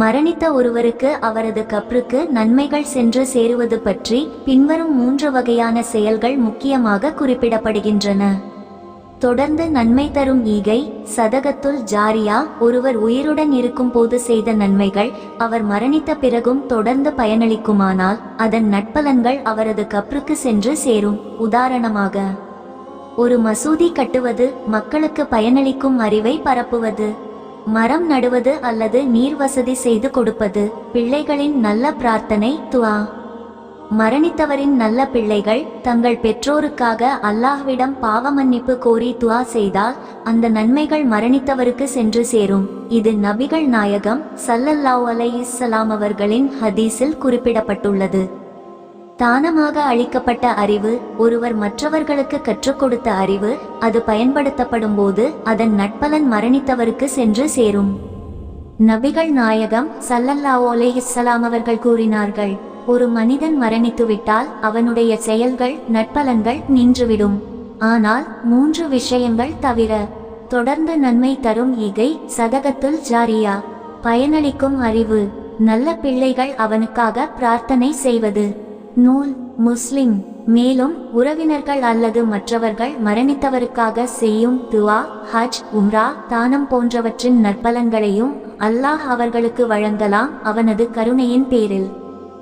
மரணித்த ஒருவருக்கு அவரது கப்ருக்கு நன்மைகள் சென்று சேருவது பற்றி பின்வரும் 3 வகையான செயல்கள் முக்கியமாக குறிப்பிடப்படுகின்றன. தொடர்ந்து நன்மை தரும் ஈகை, சதகத்துல் ஜாரியா. ஒருவர் உயிருடன் இருக்கும் போது செய்த நன்மைகள் அவர் மரணித்த பிறகும் தொடர்ந்து பயனளிக்குமானால் அதன் நட்பலன்கள் அவரது கப்ருக்கு சென்று சேரும். உதாரணமாக, ஒரு மசூதி கட்டுவது, மக்களுக்கு பயனளிக்கும் அறிவை பரப்புவது, மரம் நடுவது அல்லது நீர் வசதி செய்து கொடுப்பது, பிள்ளைகளின் நல்ல பிரார்த்தனை துஆ. மரணித்தவரின் நல்ல பிள்ளைகள் தங்கள் பெற்றோருக்காக அல்லாஹ்விடம் பாவ மன்னிப்பு கோரி துஆ செய்தால் அந்த நன்மைகள் மரணித்தவருக்கு சென்று சேரும். இது நபிகள் நாயகம் ஸல்லல்லாஹு அலைஹி வஸல்லம் அவர்களின் ஹதீஸில் குறிப்பிடப்பட்டுள்ளது. தானமாக அளிக்கப்பட்ட அறிவு, ஒருவர் மற்றவர்களுக்கு கற்றுக் கொடுத்த அறிவு, அது பயன்படுத்தப்படும் போது அதன் நட்பலன் மரணித்தவருக்கு சென்று சேரும். நபிகள் நாயகம் ஸல்லல்லாஹு அலைஹி வஸல்லம் அவர்கள் கூறினார்கள், ஒரு மனிதன் மரணித்துவிட்டால் அவனுடைய செயல்கள் நட்பலன்கள் நின்றுவிடும். ஆனால் 3 விஷயங்கள் தவிர. தொடர்ந்து நன்மை தரும் ஈகை, சதகத்துல் ஜாரியா, பயனளிக்கும் அறிவு, நல்ல பிள்ளைகள் அவனுக்காக பிரார்த்தனை செய்வது. நூல் முஸ்லிம். மேலும் உறவினர்கள் அல்லது மற்றவர்கள் மரணித்தவருக்காக செய்யும் துஆ, ஹஜ், உம்ரா, தானம் போன்றவற்றின் நற்பலன்களையும் அல்லாஹ் அவர்களுக்கு வழங்கலாம் அவனது கருணையின் பேரில்.